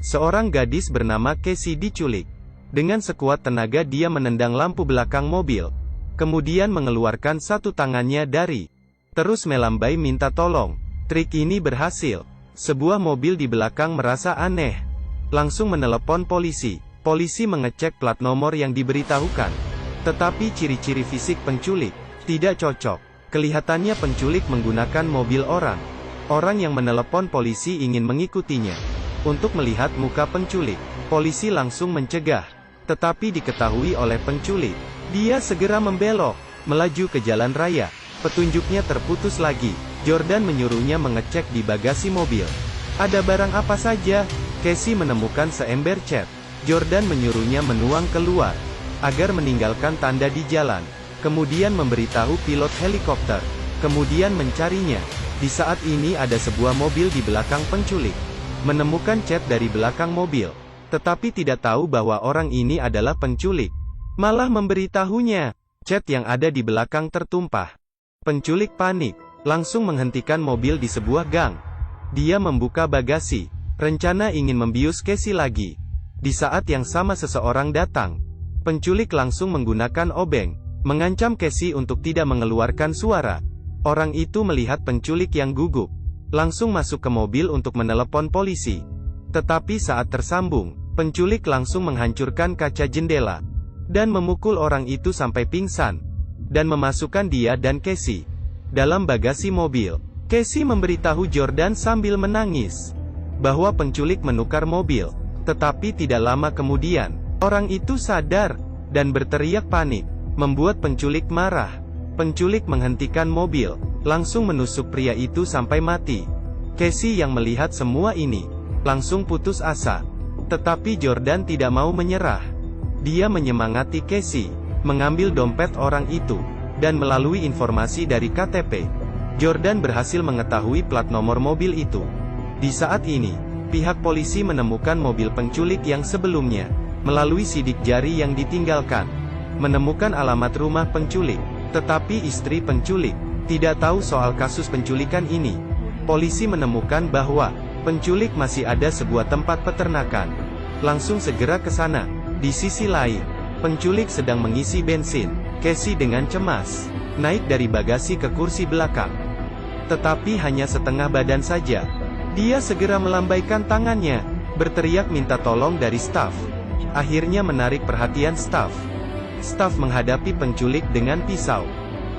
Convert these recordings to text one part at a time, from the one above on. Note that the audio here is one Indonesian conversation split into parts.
Seorang gadis bernama Casey diculik. Dengan sekuat tenaga dia menendang lampu belakang mobil. Kemudian mengeluarkan satu tangannya terus melambai minta tolong. Trik ini berhasil. Sebuah mobil di belakang merasa aneh. Langsung menelepon polisi. Polisi mengecek plat nomor yang diberitahukan. Tetapi ciri-ciri fisik penculik tidak cocok. Kelihatannya penculik menggunakan mobil orang. Orang yang menelepon polisi ingin mengikutinya untuk melihat muka penculik. Polisi langsung mencegah. Tetapi diketahui oleh penculik. Dia segera membelok, melaju ke jalan raya. Petunjuknya terputus lagi. Jordan menyuruhnya mengecek di bagasi mobil. Ada barang apa saja? Casey menemukan seember cat. Jordan menyuruhnya menuang keluar, agar meninggalkan tanda di jalan. Kemudian memberitahu pilot helikopter. Kemudian mencarinya. Di saat ini ada sebuah mobil di belakang penculik. Menemukan cat dari belakang mobil. Tetapi tidak tahu bahwa orang ini adalah penculik. Malah memberitahunya, cat yang ada di belakang tertumpah. Penculik panik, langsung menghentikan mobil di sebuah gang. Dia membuka bagasi, rencana ingin membius Casey lagi. Di saat yang sama seseorang datang. Penculik langsung menggunakan obeng, mengancam Casey untuk tidak mengeluarkan suara. Orang itu melihat penculik yang gugup, langsung masuk ke mobil untuk menelepon polisi. Tetapi saat tersambung, penculik langsung menghancurkan kaca jendela, dan memukul orang itu sampai pingsan, dan memasukkan dia dan Casey dalam bagasi mobil. Casey memberitahu Jordan sambil menangis, bahwa penculik menukar mobil. Tetapi tidak lama kemudian, orang itu sadar, dan berteriak panik, membuat penculik marah. Penculik menghentikan mobil, langsung menusuk pria itu sampai mati. Casey yang melihat semua ini, langsung putus asa. Tetapi Jordan tidak mau menyerah. Dia menyemangati Casey, mengambil dompet orang itu, dan melalui informasi dari KTP, Jordan berhasil mengetahui plat nomor mobil itu. Di saat ini, pihak polisi menemukan mobil penculik yang sebelumnya, melalui sidik jari yang ditinggalkan. Menemukan alamat rumah penculik, tetapi istri penculik tidak tahu soal kasus penculikan ini. Polisi menemukan bahwa penculik masih ada sebuah tempat peternakan. Langsung segera ke sana. Di sisi lain, penculik sedang mengisi bensin. Casey dengan cemas naik dari bagasi ke kursi belakang. Tetapi hanya setengah badan saja. Dia segera melambaikan tangannya, berteriak minta tolong dari staf. Akhirnya menarik perhatian staf. Staf menghadapi penculik dengan pisau,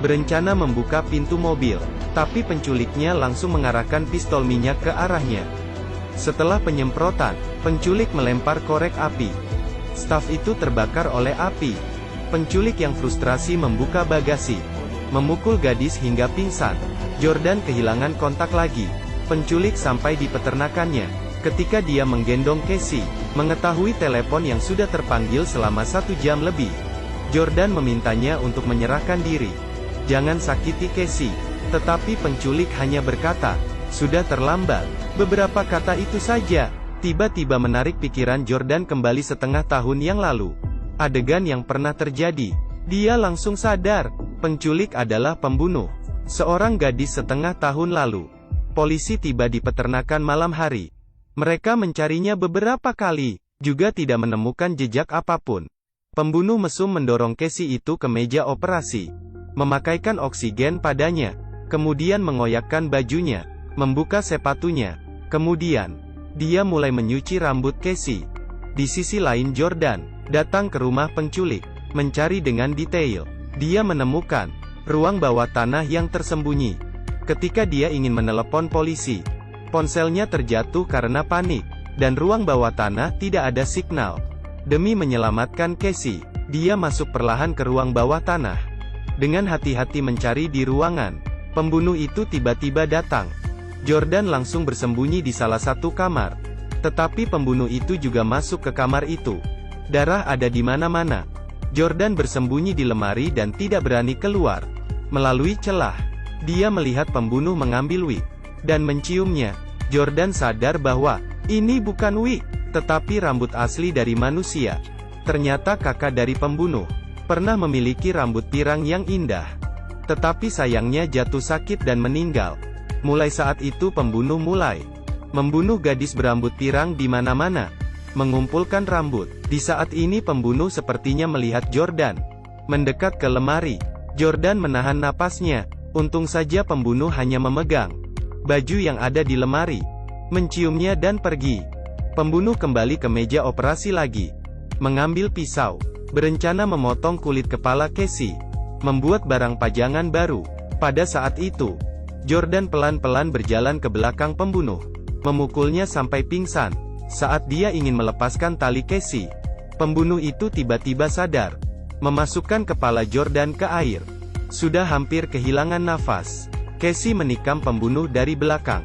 berencana membuka pintu mobil, tapi penculiknya langsung mengarahkan pistol minyak ke arahnya. Setelah penyemprotan, penculik melempar korek api. Staf itu terbakar oleh api. Penculik yang frustrasi membuka bagasi, memukul gadis hingga pingsan. Jordan kehilangan kontak lagi. Penculik sampai di peternakannya. Ketika dia menggendong Casey, mengetahui telepon yang sudah terpanggil selama 1 jam lebih. Jordan memintanya untuk menyerahkan diri. Jangan sakiti Casey. Tetapi penculik hanya berkata, sudah terlambat. Beberapa kata itu saja, tiba-tiba menarik pikiran Jordan kembali setengah tahun yang lalu. Adegan yang pernah terjadi. Dia langsung sadar, penculik adalah pembunuh seorang gadis setengah tahun lalu. Polisi tiba di peternakan malam hari. Mereka mencarinya beberapa kali, juga tidak menemukan jejak apapun. Pembunuh mesum mendorong Casey itu ke meja operasi, memakaikan oksigen padanya, kemudian mengoyakkan bajunya, membuka sepatunya. Kemudian, dia mulai menyuci rambut Casey. Di sisi lain Jordan datang ke rumah penculik, mencari dengan detail. Dia menemukan ruang bawah tanah yang tersembunyi. Ketika dia ingin menelepon polisi, ponselnya terjatuh karena panik, dan ruang bawah tanah tidak ada signal. Demi menyelamatkan Casey, dia masuk perlahan ke ruang bawah tanah. Dengan hati-hati mencari di ruangan, pembunuh itu tiba-tiba datang. Jordan langsung bersembunyi di salah satu kamar. Tetapi pembunuh itu juga masuk ke kamar itu. Darah ada di mana-mana. Jordan bersembunyi di lemari dan tidak berani keluar. Melalui celah, dia melihat pembunuh mengambil wig dan menciumnya. Jordan sadar bahwa ini bukan wig, tetapi rambut asli dari manusia. Ternyata kakak dari pembunuh pernah memiliki rambut pirang yang indah. Tetapi sayangnya jatuh sakit dan meninggal. Mulai saat itu pembunuh mulai membunuh gadis berambut pirang di mana-mana, mengumpulkan rambut. Di saat ini pembunuh sepertinya melihat Jordan mendekat ke lemari. Jordan menahan napasnya. Untung saja pembunuh hanya memegang baju yang ada di lemari, menciumnya dan pergi. Pembunuh kembali ke meja operasi lagi, mengambil pisau, berencana memotong kulit kepala Casey, membuat barang pajangan baru. Pada saat itu, Jordan pelan-pelan berjalan ke belakang pembunuh, memukulnya sampai pingsan. Saat dia ingin melepaskan tali Casey, pembunuh itu tiba-tiba sadar, memasukkan kepala Jordan ke air. Sudah hampir kehilangan nafas, Casey menikam pembunuh dari belakang.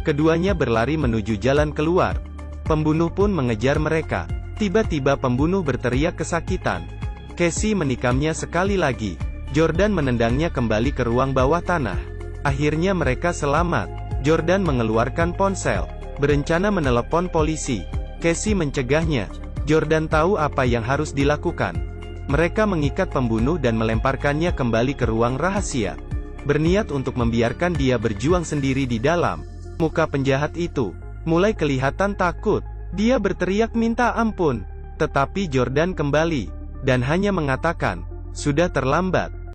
Keduanya berlari menuju jalan keluar. Pembunuh pun mengejar mereka. Tiba-tiba pembunuh berteriak kesakitan. Casey menikamnya sekali lagi. Jordan menendangnya kembali ke ruang bawah tanah. Akhirnya mereka selamat. Jordan mengeluarkan ponsel, berencana menelepon polisi. Casey mencegahnya. Jordan tahu apa yang harus dilakukan. Mereka mengikat pembunuh dan melemparkannya kembali ke ruang rahasia, berniat untuk membiarkan dia berjuang sendiri di dalam. Muka penjahat itu mulai kelihatan takut. Dia berteriak minta ampun, tetapi Jordan kembali, dan hanya mengatakan, "Sudah terlambat."